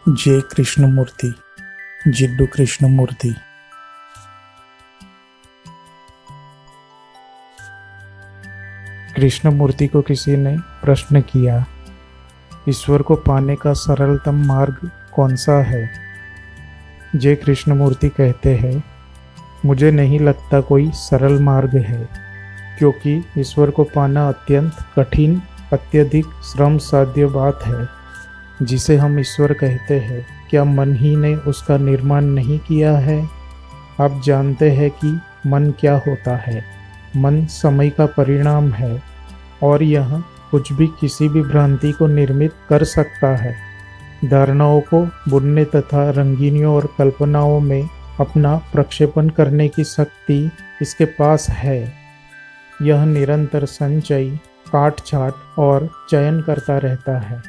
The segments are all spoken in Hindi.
जय कृष्णमूर्ति। जिड्डू कृष्णमूर्ति। कृष्णमूर्ति को किसी ने प्रश्न किया, ईश्वर को पाने का सरलतम मार्ग कौन सा है? जय कृष्णमूर्ति कहते हैं, मुझे नहीं लगता कोई सरल मार्ग है, क्योंकि ईश्वर को पाना अत्यंत कठिन, अत्यधिक श्रम साध्य बात है। जिसे हम ईश्वर कहते हैं, क्या मन ही ने उसका निर्माण नहीं किया है? आप जानते हैं कि मन क्या होता है। मन समय का परिणाम है और यह कुछ भी किसी भी भ्रांति को निर्मित कर सकता है। धारणाओं को बुनने तथा रंगीनियों और कल्पनाओं में अपना प्रक्षेपण करने की शक्ति इसके पास है। यह निरंतर संचय, काट-छाँट और चयन करता रहता है।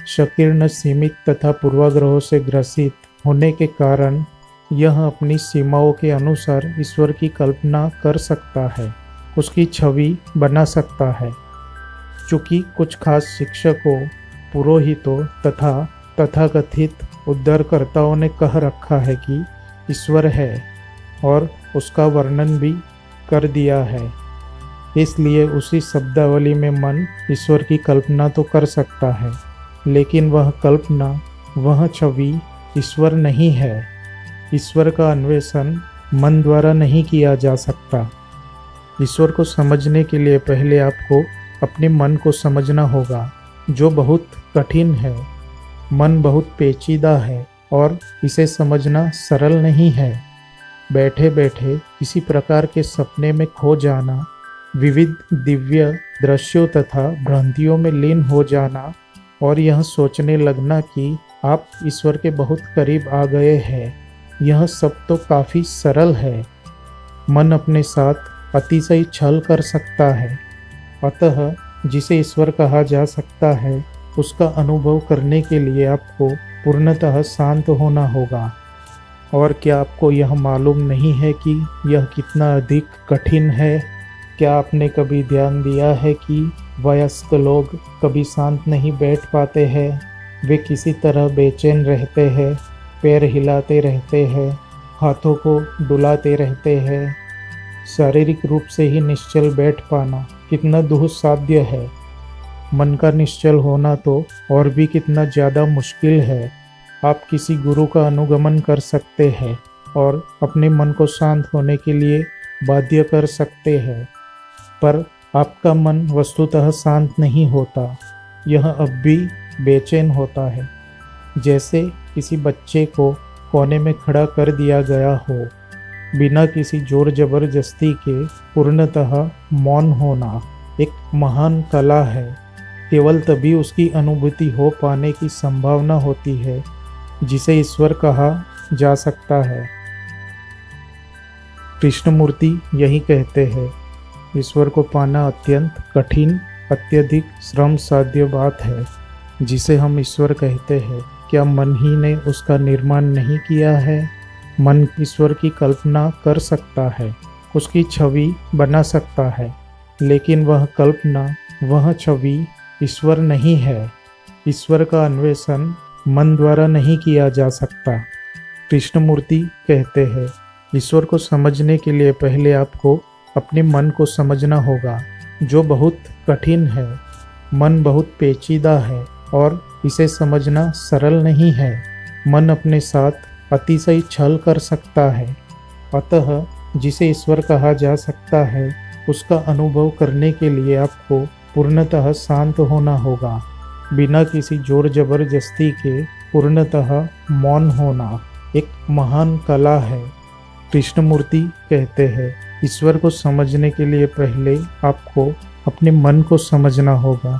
संकीर्ण, सीमित तथा पूर्वाग्रहों से ग्रसित होने के कारण यह अपनी सीमाओं के अनुसार ईश्वर की कल्पना कर सकता है, उसकी छवि बना सकता है। चूँकि कुछ खास शिक्षकों, पुरोहितों तथा तथाकथित उद्धारकर्ताओं ने कह रखा है कि ईश्वर है और उसका वर्णन भी कर दिया है, इसलिए उसी शब्दावली में मन ईश्वर की कल्पना तो कर सकता है, लेकिन वह कल्पना, वह छवि ईश्वर नहीं है। ईश्वर का अन्वेषण मन द्वारा नहीं किया जा सकता। ईश्वर को समझने के लिए पहले आपको अपने मन को समझना होगा, जो बहुत कठिन है। मन बहुत पेचीदा है और इसे समझना सरल नहीं है। बैठे बैठे किसी प्रकार के सपने में खो जाना, विविध दिव्य दृश्यों तथा भ्रांतियों में लीन हो जाना और यह सोचने लगना कि आप ईश्वर के बहुत करीब आ गए हैं, यह सब तो काफ़ी सरल है। मन अपने साथ अतिशय छल कर सकता है। अतः जिसे ईश्वर कहा जा सकता है, उसका अनुभव करने के लिए आपको पूर्णतः शांत होना होगा। और क्या आपको यह मालूम नहीं है कि यह कितना अधिक कठिन है? क्या आपने कभी ध्यान दिया है कि वयस्क लोग कभी शांत नहीं बैठ पाते हैं? वे किसी तरह बेचैन रहते हैं, पैर हिलाते रहते हैं, हाथों को डुलाते रहते हैं। शारीरिक रूप से ही निश्चल बैठ पाना कितना दुस्साध्य है। मन का निश्चल होना तो और भी कितना ज़्यादा मुश्किल है। आप किसी गुरु का अनुगमन कर सकते हैं और अपने मन को शांत होने के लिए बाध्य कर सकते हैं, पर आपका मन वस्तुतः शांत नहीं होता। यह अब भी बेचैन होता है, जैसे किसी बच्चे को कोने में खड़ा कर दिया गया हो। बिना किसी जोर जबरदस्ती के पूर्णतः मौन होना एक महान कला है। केवल तभी उसकी अनुभूति हो पाने की संभावना होती है, जिसे ईश्वर कहा जा सकता है। कृष्णमूर्ति यही कहते हैं, ईश्वर को पाना अत्यंत कठिन, अत्यधिक श्रम साध्य बात है। जिसे हम ईश्वर कहते हैं, क्या मन ही ने उसका निर्माण नहीं किया है? मन ईश्वर की कल्पना कर सकता है, उसकी छवि बना सकता है, लेकिन वह कल्पना, वह छवि ईश्वर नहीं है। ईश्वर का अन्वेषण मन द्वारा नहीं किया जा सकता। कृष्णमूर्ति कहते हैं, ईश्वर को समझने के लिए पहले आपको अपने मन को समझना होगा, जो बहुत कठिन है। मन बहुत पेचीदा है और इसे समझना सरल नहीं है। मन अपने साथ अतिशय छल कर सकता है। अतः जिसे ईश्वर कहा जा सकता है, उसका अनुभव करने के लिए आपको पूर्णतः शांत होना होगा। बिना किसी जोर जबरदस्ती के पूर्णतः मौन होना एक महान कला है। कृष्णमूर्ति कहते हैं, ईश्वर को समझने के लिए पहले आपको अपने मन को समझना होगा,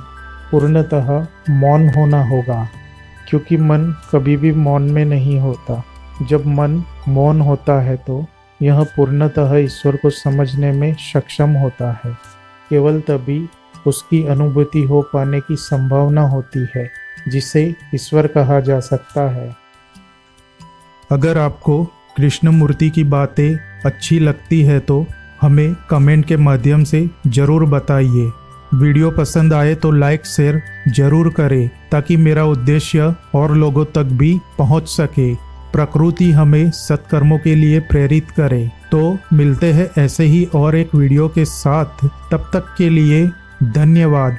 पूर्णतः मौन होना होगा, क्योंकि मन कभी भी मौन में नहीं होता। जब मन मौन होता है तो यह पूर्णतः ईश्वर को समझने में सक्षम होता है। केवल तभी उसकी अनुभूति हो पाने की संभावना होती है, जिसे ईश्वर कहा जा सकता है। अगर आपको कृष्णमूर्ति की बातें अच्छी लगती है तो हमें कमेंट के माध्यम से ज़रूर बताइए। वीडियो पसंद आए तो लाइक शेयर जरूर करें ताकि मेरा उद्देश्य और लोगों तक भी पहुंच सके। प्रकृति हमें सत्कर्मों के लिए प्रेरित करे। तो मिलते हैं ऐसे ही और एक वीडियो के साथ, तब तक के लिए धन्यवाद।